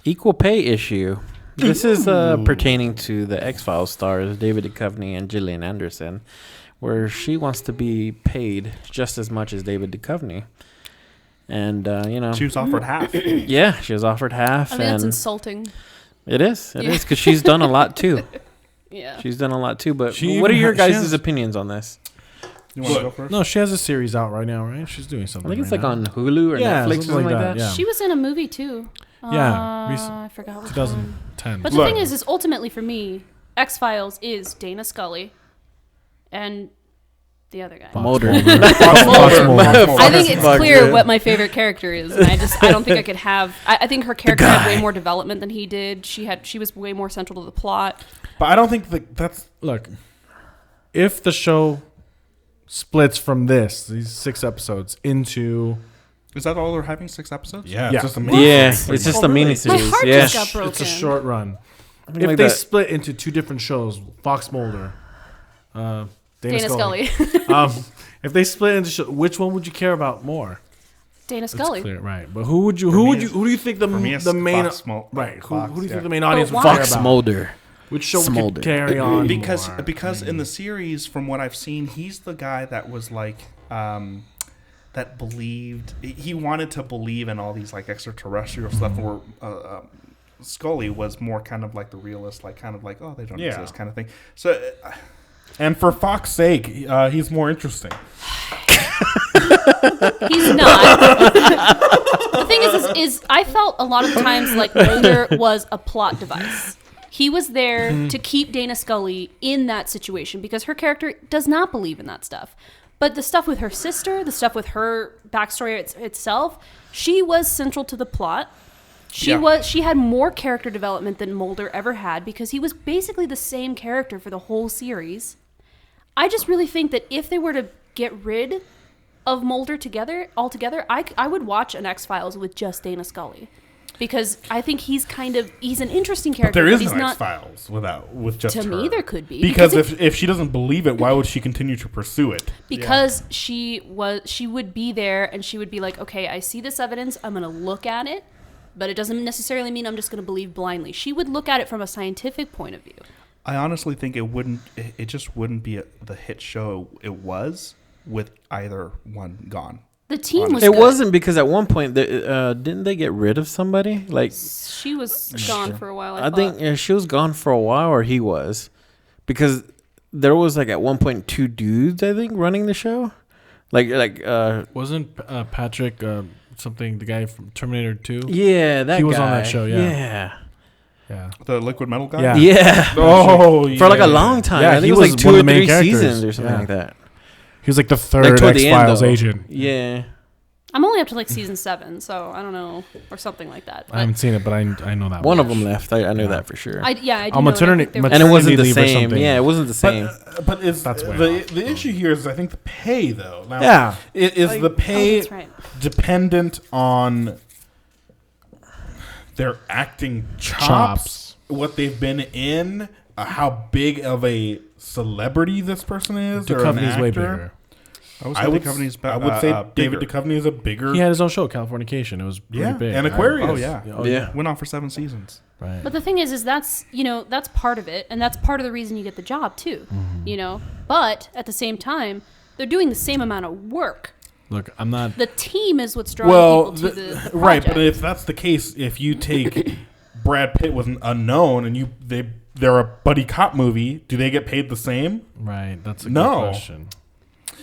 equal pay issue. This is pertaining to the X-Files stars David Duchovny and Gillian Anderson, where she wants to be paid just as much as David Duchovny. And, she was offered half. Yeah, she was offered half. I mean, that's insulting. It is. It is, because she's done a lot, too. Yeah. She's done a lot, too. But what are your guys' opinions on this? You want to go first? No, she has a series out right now, right? She's doing something. I think it's right like now. on Hulu or Netflix or something like that. Yeah. She was in a movie, too. I forgot which 2010. one. But the thing is ultimately for me, X-Files is Dana Scully and the other guy. Mulder. I think it's clear what my favorite character is. And I don't think I could have. I think her character had way more development than he did. She was way more central to the plot. But I don't think that's look. If the show splits from these 6 episodes into. Is that all they're having? 6 episodes? Yeah. It's just a it's just a mini series. My heart Yeah, just got broken. It's a short run. If If they split into 2 different shows, Fox Mulder, Dana Scully. If they split into which one would you care about more? Dana Scully. Clear, right? But who do you think the main right? Who do you think the main audience would care Fox about? Mulder. Which show could carry on? Because in the series, from what I've seen, he's the guy that was like that believed he wanted to believe in all these like extraterrestrial stuff. Where Scully was more kind of like the realist, like kind of like they don't exist kind of thing. So. And for Fox's sake, he's more interesting. He's not. The thing is I felt a lot of the times like Mulder was a plot device. He was there to keep Dana Scully in that situation because her character does not believe in that stuff. But the stuff with her sister, the stuff with her backstory itself, she was central to the plot. She had more character development than Mulder ever had because he was basically the same character for the whole series. I just really think that if they were to get rid of Mulder altogether, I would watch an X-Files with just Dana Scully. Because I think he's an interesting character. But there is no X-Files with just her. To me, there could be. Because if she doesn't believe it, why would she continue to pursue it? Because she would be there and she would be like, okay, I see this evidence, I'm going to look at it, but it doesn't necessarily mean I'm just going to believe blindly. She would look at it from a scientific point of view. I honestly think it just wouldn't be the hit show it was with either one gone. The team was It good. wasn't because at one point, didn't they get rid of somebody? Like she was gone for a while. I think she was gone for a while, or he was, because there was like at one point 2 dudes I think running the show. Wasn't Patrick something the guy from Terminator 2? Yeah, that he was guy. on that show. Yeah. The liquid metal guy? Yeah. For like a long time. Yeah, I think he it was was like 2 one or of the main 3 characters. seasons or something like that. He was like the third toward the end, X-Files though. agent. Yeah. I'm only up to like season 7, so I don't know, or something like that. I haven't seen it, but I know that one of them left. I knew that for sure. I do On maternity, know that and it wasn't the leave or same. something. Yeah, it wasn't the same. But it's That's way the issue here is I think the pay though. Now, is the pay that's right. dependent on their acting chops, what they've been in, how big of a celebrity this person is, or an Duchovny's actor? way bigger. I would say David Duchovny is a bigger. He had his own show, Californication. It was pretty big. and Aquarius. Oh yeah. Yeah. Went on for 7 seasons. Right. But the thing is that's part of it, and that's part of the reason you get the job too. But at the same time, they're doing the same amount of work. Look, I'm not. The team is what's drawing people to the project. Right, but if that's the case, if you take Brad Pitt was an unknown and they're a buddy cop movie, do they get paid the same? Right, that's a good No. question.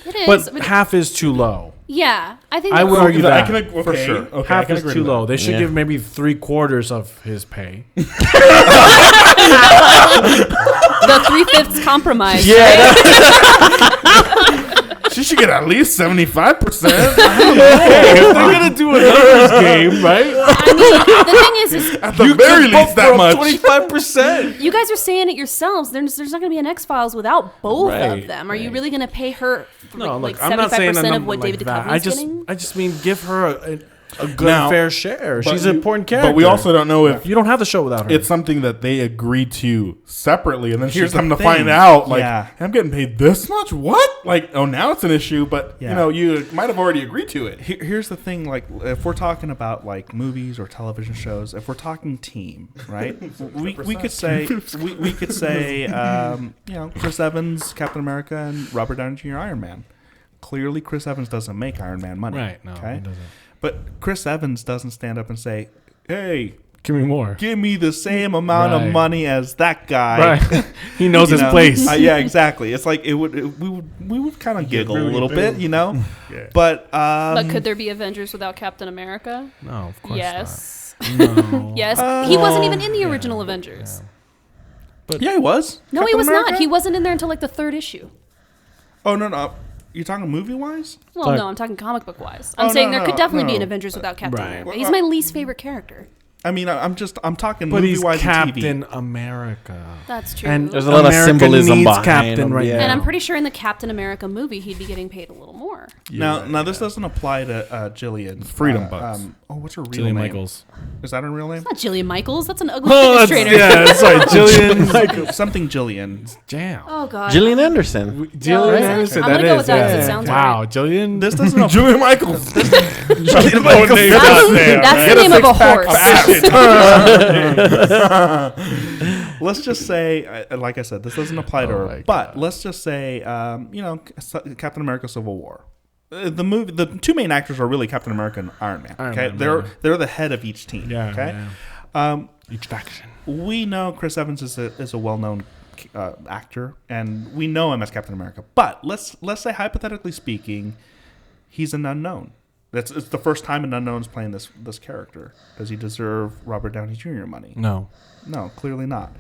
It is. But I mean, half is too low. yeah, I think I would argue I that. can, for sure. Okay, Half I can is agree too with low. that. They should give maybe 3/4 of his pay. the 3/5 compromise. Yeah. She should get at least 75%. Hey, if they're gonna do a numbers game, right? I mean, the thing is At the very least, that much. 25%. you guys are saying it yourselves. There's not going to be an X-Files without both Right, of them. Are you really going to pay her No, like look, I'm not saying a 75% of number what like David that. Duchovny's getting? I just mean give her a good Now- fair share. but She's an you- important character. But we also don't know if You don't have the show without her. you don't have the show without her. You don't have the show without her. You don't have the show without her. It's something that they agreed to separately, and then Here's she's come the to find thing. out, like, Yeah. I'm getting paid this much? What? Like, oh, now it's an issue, but, Yeah. you know, you might have already agreed to it. Here's the thing, like if we're talking about like movies or television shows, if we're talking team, right? we could say we could say you know, Chris Evans, Captain America, and Robert Downey Jr. Iron Man. Clearly, Chris Evans doesn't make Iron Man money, Right, no, okay? he doesn't. But Chris Evans doesn't stand up and say, "Hey, Give me more. give me the same amount of Right. money as that guy." Right. He knows You his know? place. Yeah, exactly. It's like we would kind of giggle a really little big. bit, you know. Yeah. But But could there be Avengers without Captain America? No, of course Yes. not. No. Yes. He wasn't even in the original Avengers. yeah, he was. No, he Captain was America? not. He wasn't in there until like the 3rd issue. Oh no. You're talking movie wise? Well, Like- no, I'm talking comic book wise. I'm Oh, saying no, there could no, definitely be no. an Avengers without Captain Right. America. He's my least favorite character. I mean, I'm talking But movie he's wise and TV. Captain America. That's true. And There's a lot of America symbolism needs behind Captain him, right yeah. now. And I'm pretty sure in the Captain America movie, he'd be getting paid a little more. Now this doesn't apply to Gillian. Freedom Bucks. What's her real Jillian name? Michaels. Is that her real name? It's not Jillian Michaels. That's an ugly Oh, fitness that's, trainer. yeah, sorry, Jillian. Something Jillian. Damn. Oh god. Gillian Anderson. Jillian is it? Anderson. I'm gonna that go is, with that 'cause it yeah. sounds Wow, right. Jillian. This doesn't apply. Julian Michaels. That's the name of a horse. Let's just say, like I said, this doesn't apply to Oh her. my But let's just say, you know, Captain America: Civil War. The two main actors are really Captain America and Iron Man. Iron Okay, Man, they're the head of each team. Yeah, Okay. yeah. Each faction. We know Chris Evans is a well-known actor, and we know him as Captain America. But let's say, hypothetically speaking, he's an unknown. It's the first time an unknown is playing this character. Does he deserve Robert Downey Jr. money? No. No, clearly not.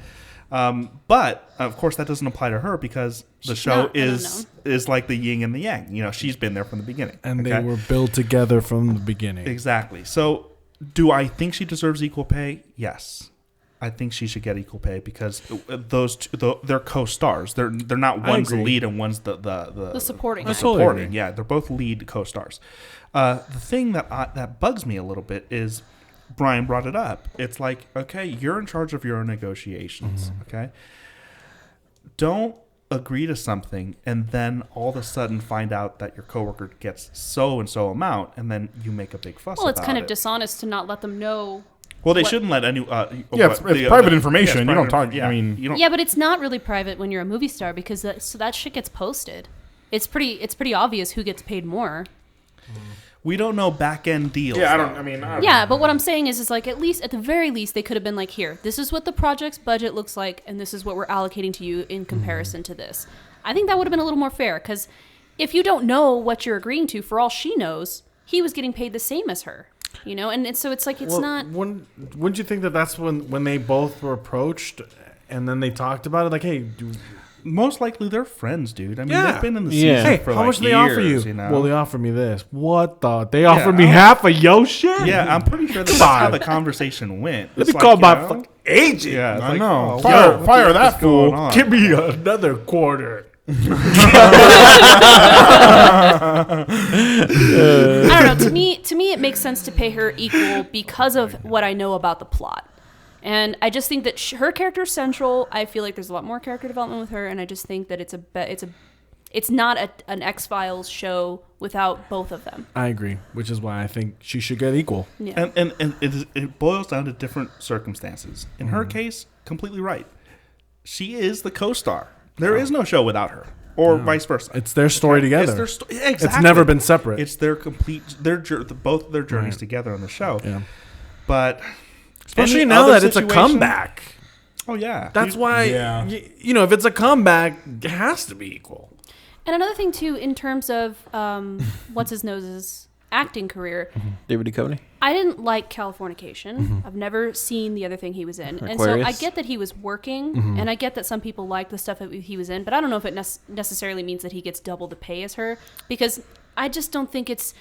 But of course, that doesn't apply to her because the She's show not an is like the yin and the yang. You know, she's been there from the beginning, And okay? they were built together from the beginning. Exactly. So, do I think she deserves equal pay? Yes. I think she should get equal pay because those two, they're co-stars. They're not one's the agree. lead and one's the supporting. the I totally supporting. agree. Yeah, they're both lead co-stars. The thing that bugs me a little bit is Brian brought it up. It's like, okay, you're in charge of your own negotiations. Okay, don't agree to something and then all of a sudden find out that your coworker gets so and so amount, and then you make a big fuss. Well, it's about kind of it. dishonest to not let them know. Well, they what- shouldn't let any. Yeah, it's private information. You don't talk- I mean- you don't. Yeah, but it's not really private when you're a movie star because that shit gets posted. It's pretty obvious who gets paid more. We don't know back end deals. Yeah, I though. don't. I mean, Yeah, but what I'm saying is like at the very least they could have been like, here, this is what the project's budget looks like, and this is what we're allocating to you in comparison to this. I think that would have been a little more fair because if you don't know what you're agreeing to, for all she knows, he was getting paid the same as her. You know, and so it's like it's not. Wouldn't you think that that's when they both were approached and then they talked about it? Like, hey, Most likely they're friends, dude. I mean, Yeah. they've been in the Yeah. season hey, for how like much do they years, offer you? You know? Well, they offered me this. What the? They offered me I- half of yo shit? yeah, I'm pretty sure that's Come how on. the conversation went. Let It's me like, call you my know, fucking agent. Yeah, it's I like, know. oh, Fire- what fire the- that what's going fool. on? Give me another quarter. I don't know. To me, it makes sense to pay her equal because of what I know about the plot, and I just think that her character is central. I feel like there's a lot more character development with her, and I just think that it's not an X-Files show without both of them. I agree, which is why I think she should get equal. Yeah. And it boils down to different circumstances. In her case, completely right. She is the co-star. There is no show without her, or vice versa. It's their story together. It's their exactly. It's never been separate. It's their complete both their journeys together on the show. Yeah. But Especially any now other that it's a situation- comeback. Oh yeah, That's why, Yeah. you know, if it's a comeback, it has to be equal. And another thing too, in terms of what's his nose's acting career, David Duchovny. I didn't like Californication. I've never seen the other thing he was in, and so I Aquarius. get that he was working, and I get that some people like the stuff that he was in, but I don't know if it necessarily means that he gets double the pay as her, because I just don't think it's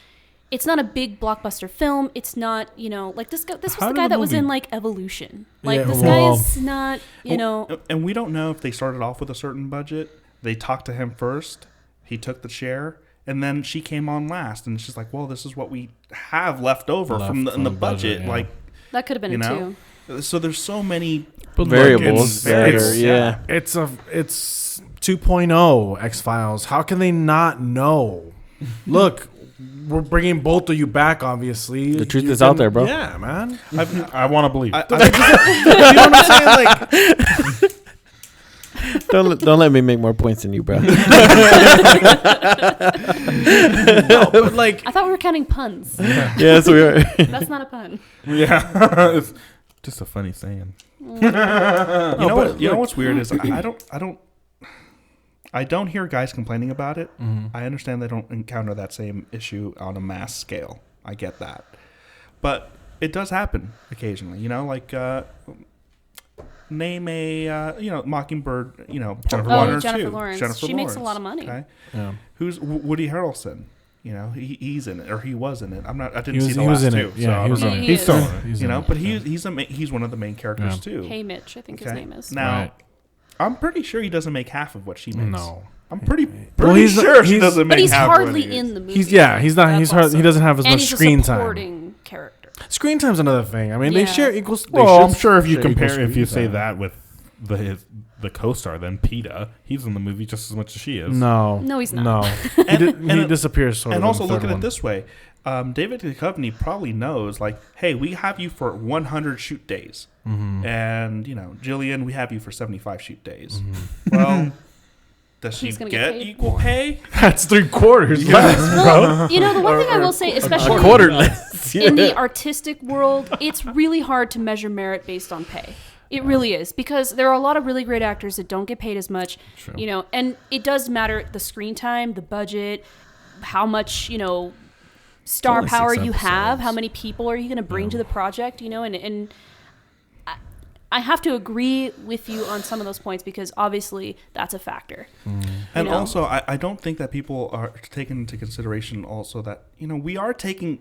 not a big blockbuster film. It's not, you know, like this was How the did guy the that was movie- in like Evolution. Like Yeah, this well- guy is not, you know. And we don't know if they started off with a certain budget. They talked to him first. He took the chair, and then she came on last, and she's like, well, this is what we have left over from the budget. Yeah. Like, That could have been you it know, too. so there's so many variables that it's- are, yeah. It's 2.0 X-Files. How can they not know? Look, we're bringing both of you back, obviously. The truth is out there, bro. Yeah, man. I want to believe. You know what I'm saying? Like, Don't let me make more points than you, bro. no, but like, I thought we were counting puns. Yes, we are. That's not a pun. Yeah, it's just a funny saying. You know what? You know what's weird is I don't hear guys complaining about it. I understand they don't encounter that same issue on a mass scale. I get that, but it does happen occasionally. You know, like name a Mockingbird. You know, part one or Jennifer two. Lawrence. Jennifer She makes a Lawrence, lot of money. Okay? yeah. Who's Woody Harrelson? You know, he's in it, or he was in it. I didn't He see was- the he was last in two. it. Yeah, he was so, in it. He He's is. still in it. He's you in know, it. but he's one of the main characters Yeah. too. Hey Mitch, I think his name is. Now, Right. I'm pretty sure he doesn't make half of what she makes. No. I'm pretty he's- sure she he's- doesn't make But he's half what hardly he in is. the movie. He's not. That's He's hard, also- he doesn't have as and much he's screen a time. supporting character. Screen time's another thing. I mean, they Yeah. share equals. Well, I'm sure if you share compare, equal if you screen say time. that with the co-star, then PETA, he's in the movie just as much as she is. No, No, he's not. No, he disappears. Sort And of also in the look third at it one. this way. David Duchovny probably knows, like, hey, we have you for 100 shoot days. Mm-hmm. And, Gillian, we have you for 75 shoot days. Well, does she He's gonna get get paid equal more. pay? That's 3/4 less, bro. Well, the one thing I will say, especially Quarter less. in the artistic world, it's really hard to measure merit based on pay. It really is, because there are a lot of really great actors that don't get paid as much, and it does matter the screen time, the budget, how much, star only power 6 you have, episodes. how many people are you going to bring to the project, and I have to agree with you on some of those points, because obviously that's a factor. And know? also, I don't think that people are taking into consideration also that, we are taking,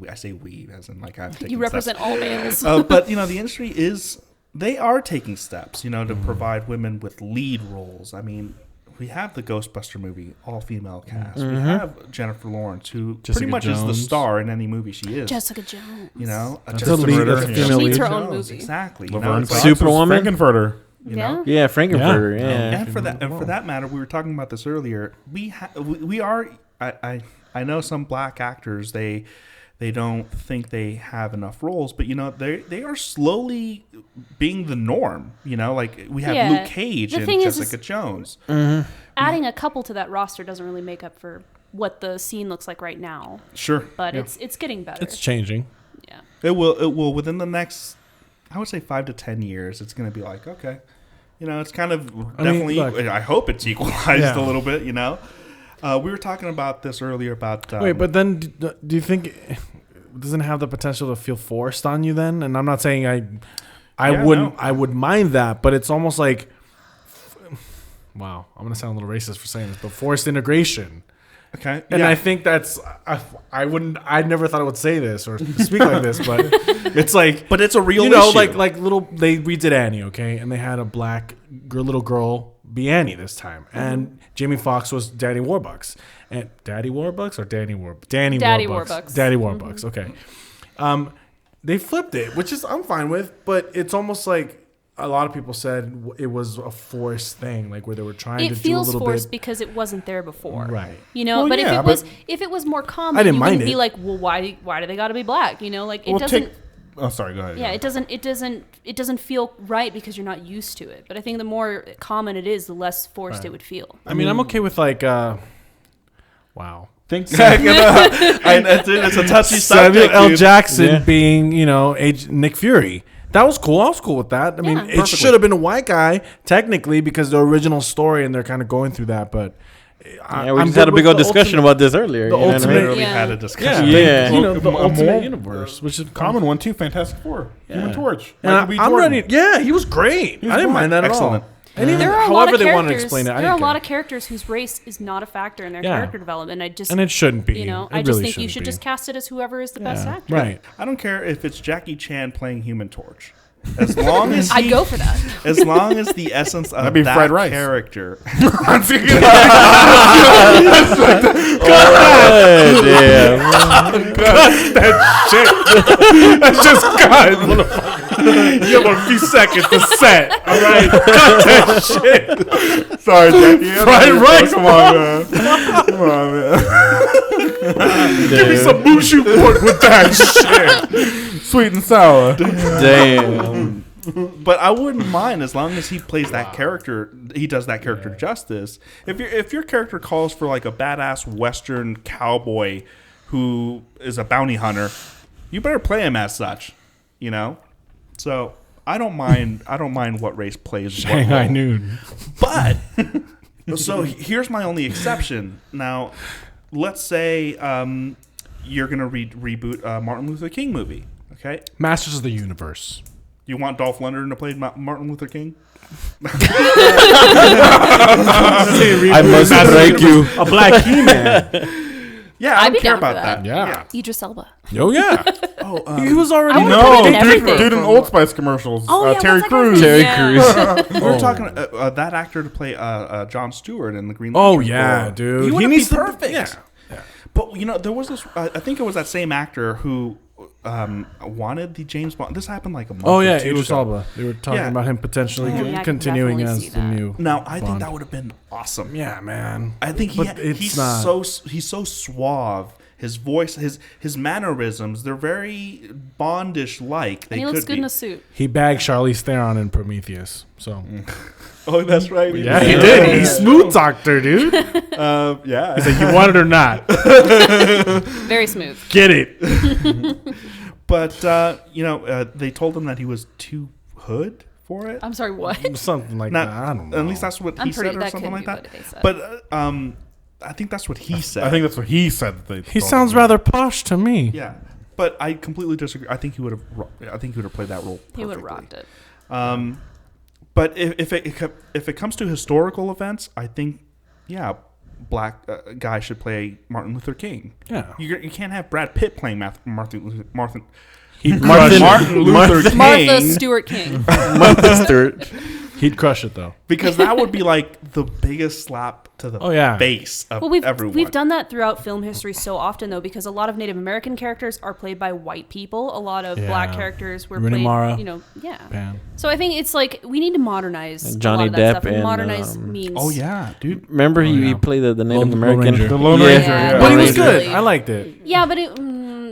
I say we, as in like I'm taking You represent all males. steps. But, the industry they are taking steps, to provide women with lead roles. I mean, we have the Ghostbuster movie, all-female cast. We have Jennifer Lawrence, who Jessica pretty much is the Jones. star in any movie she is. Jessica Jones. That's the lead, that's the female She needs lead. her own movie. Exactly. Laverne it's like- Cox was Superwoman? Frankenfurter. you know? Yeah, Frankenfurter. Yeah. And for that matter, we were talking about this earlier. We are. I know some black actors. They don't think they have enough roles, but they are slowly being the norm. Like we have Yeah. Luke Cage The and thing is- Jessica Jones. Adding a couple to that roster doesn't really make up for what the scene looks like right now, Sure, but it's getting better. It's changing. Yeah. it will within the next, I would say 5 to 10 years. It's going to be like, okay, it's kind of definitely. look- I hope it's equalized Yeah. a little bit. We were talking about this earlier about. Wait, but then do you think it doesn't have the potential to feel forced on you then? And I'm not saying I would mind that, but it's almost like, wow, I'm gonna sound a little racist for saying this, but forced integration. Okay, And yeah. I think that's I never thought I would say this or speak like this, but it's like, But it's a real issue. issue. like little they redid Annie, okay, and they had a black little girl be Annie this time, and Jamie Foxx was Daddy Warbucks, and Daddy Warbucks or Danny Warbucks, Daddy Warbucks. Daddy Warbucks, okay. They flipped it, which is I'm fine with, but it's almost like a lot of people said it was a forced thing, like where they were trying It to do a feels little forced bit. because it wasn't there before, Right. Well, but yeah, if it was more common, I didn't you mind wouldn't be it. like, well, why do they got to be black? Like it Well, doesn't. oh, sorry. Go ahead. Yeah, it doesn't feel right because you're not used to it. But I think the more common it is, the less forced it would feel. I mean, I'm okay with like, wow. Think it's a touchy Samuel subject. L. dude. Jackson Yeah. being, Nick Fury. That was cool. I was cool with that. I mean, Yeah. it Perfectly. should have been a white guy technically because the original story and they're kind of going through that. But Yeah, we just had a big old discussion about this earlier. the you know what I ultimate- mean? Literally Yeah. had a discussion. Yeah. the A ultimate more- universe, which is common one too. Fantastic Four. Human Torch. And Michael B. I'm Jordan. ready. Yeah, he was great. I didn't mind that Excellent. at all. And even There are a lot however of they want to characters. explain it, I There are a didn't lot care. of characters whose race is not a factor in their Yeah. character development. And it shouldn't be. I It just really think you shouldn't should be. just cast it as whoever is the best actor. Right. I don't care if it's Jackie Chan playing Human Torch. As long as I'd go for that. as long as the essence of That'd be that fried rice. character. Oh, damn. That shit. That's just cut. You have a few seconds to set. All right. Cut that shit. Sorry, Jackie. Fried rice. Come on, man. Come on, man. Give me some mushu pork with that shit. Sweet and sour. Damn. But I wouldn't mind as long as he plays that character. He does that character justice. If your character calls for like a badass Western cowboy who is a bounty hunter, you better play him as such. You know. So I don't mind. I don't mind what race plays Shanghai what role. Noon. But so here's my only exception. Now, let's say you're gonna reboot a Martin Luther King movie. Okay. Masters of the Universe. You want Dolph Lundgren to play Martin Luther King? I must break you. A black He-Man. Yeah, I I'd be don't care down for about that. that. Yeah. Idris Elba. Oh, yeah. Oh, He was already I would No, put him in everything. dude in Old Spice commercials. Oh, yeah, Terry what's that guy's Crews. name? Terry Yeah. Crews. we were talking that actor to play Jon Stewart in the Green Oh, Lantern. yeah, dude. He He would needs be to- perfect. yeah. But you know, there was this. I think it was that same actor who wanted the James Bond. This happened like a month. Oh, or yeah, two Idris ago. Alba. They were talking Yeah. about him potentially Oh, yeah, I can continuing definitely as see the that. new. Now, I think Bond. that would have been awesome. Yeah, man. I think But it's he's not. he's so suave. His voice, his mannerisms, they're very Bondish like. And he looks good in a suit. He bagged Charlize Theron in Prometheus. So Oh, that's right. yeah, he did. He smooth talked her, dude. Yeah. He's like, you want it or not? Very smooth. Get it. But they told him that he was too hood for it. I'm sorry, what? Something like Not- that. I don't know. At least that's what I'm he pretty- said, or that something could like be that. what they said. But I think that's what he said. I think that's what he said. That they He told sounds him. rather posh to me. Yeah, but I completely disagree. I think he would have. I think he would have played that role. He would have perfectly. rocked it. But if it comes to historical events, I think black guy should play Martin Luther King. Yeah. You can't have Brad Pitt playing Martin Luther Martin Luther King Martha Stewart King. Martha Stewart. He'd crush it, though. because that would be like the biggest slap to the Oh, yeah. face of Well, everyone. we've done that throughout film history so often, though, because a lot of Native American characters are played by white people. A lot of black Yeah. characters were Rooney played, Mara. yeah. Man. So I think it's like we need to modernize Johnny a lot of that Depp stuff. And and, modernize means. Oh yeah, dude. Remember he yeah. played the Native Lone American. Ranger. The Lone Yeah. Ranger. Yeah. Yeah. But he Lone was Ranger. good. I liked it. Yeah, but it.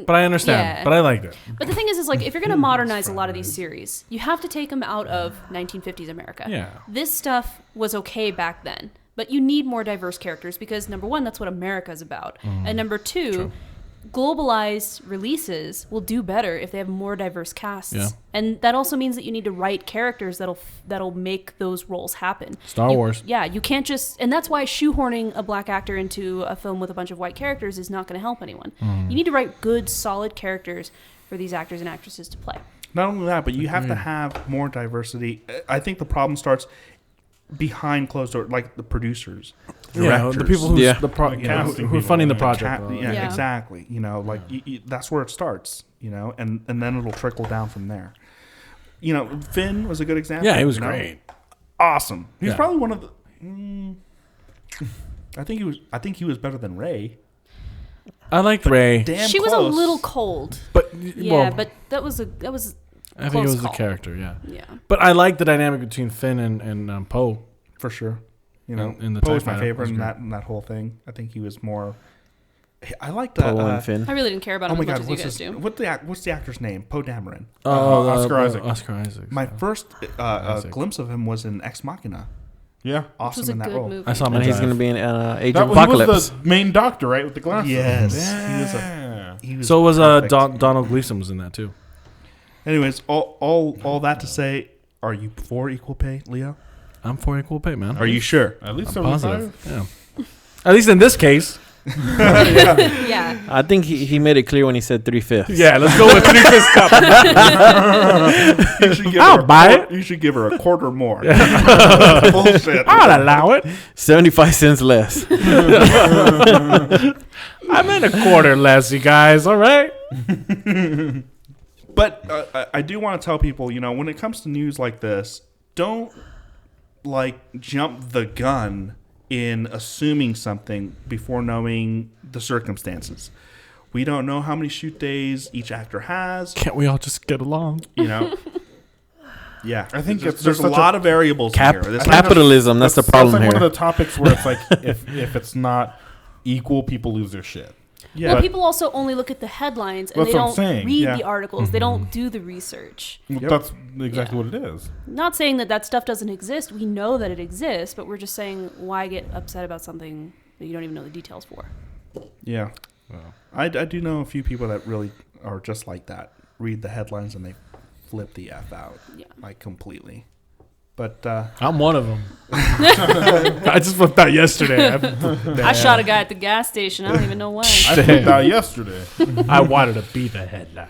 But I understand. Yeah. But I liked it. But the thing is like if you're going to modernize a lot of these series, you have to take them out of 1950s America. Yeah. This stuff was okay back then, but you need more diverse characters because number one, that's what America's about, and number two, globalized releases will do better if they have more diverse casts. Yeah. And that also means that you need to write characters that'll make those roles happen. Star Wars. Yeah, you can't just, and that's why shoehorning a black actor into a film with a bunch of white characters is not going to help anyone. You need to write good, solid characters for these actors and actresses to play. Not only that, but you have to have more diversity. I think the problem starts behind closed doors, like the producers, Yeah, directors. the people who's Yeah. the pro- Like you know, casting who are people, funding the yeah. project. though. Yeah, Yeah. exactly. You know, like that's where it starts. You know, and then it'll trickle down from there. You know, Finn was a good example. Yeah, he was you know? great. Awesome. He's Yeah. probably one of the. I think he was better than Ray. I liked Ray, Damn, She was a close. little cold. but Yeah, well, but that was I think it close was the call. character. Yeah, yeah. but I like the dynamic between Finn and Poe. for sure. You know, In the Poe was TIE my fighter favorite was in great. that whole thing. I think he was more. I liked Poe and Finn. I really didn't care about Oh him my as much God, as you what's guys his, do. what's the actor's name? Poe Dameron. Oscar Isaac. Oscar Isaac. My yeah. first Isaac. glimpse of him was in Ex Machina. Yeah. Which Awesome was a in that good role. movie. I saw him And in he's Drive. going to be in Age That of was, he Apocalypse. was the main doctor, right, with the glasses. Yes, Yeah. he was. So was perfect. Donald Gleason was in that too. Anyways, all that to say, are you for equal pay, Leo? I'm for equal pay, man. Are you sure? At least I'm 75. positive. Yeah. At least in this case. Yeah. I think he made it clear when he said 3/5. Yeah, let's go with 3/5 cup. You should give I'll her a buy quar- it. You should give her a quarter more. Bullshit. I'll allow it. 75 cents less. I'm in a quarter less, you guys. All right. But I do want to tell people, when it comes to news like this, don't jump the gun in assuming something before knowing the circumstances. We don't know how many shoot days each actor has. Can't we all just get along? Yeah, I think there's a lot of variables here. Capitalism, that's the problem like here. one of the topics where it's like if it's not equal, people lose their shit. Yeah, well, people also only look at the headlines and That's they what I'm don't saying. read Yeah. the articles. They don't do the research. Well, that's exactly what it is. Not saying that stuff doesn't exist. We know that it exists, but we're just saying why get upset about something that you don't even know the details for. yeah. Wow. I do know a few people that really are just like that. Read the headlines and they flip the F out, Yeah. completely. But I'm one of them. I just flipped out yesterday. I shot a guy at the gas station. I don't even know why. I flipped out yesterday. I wanted to be the headline.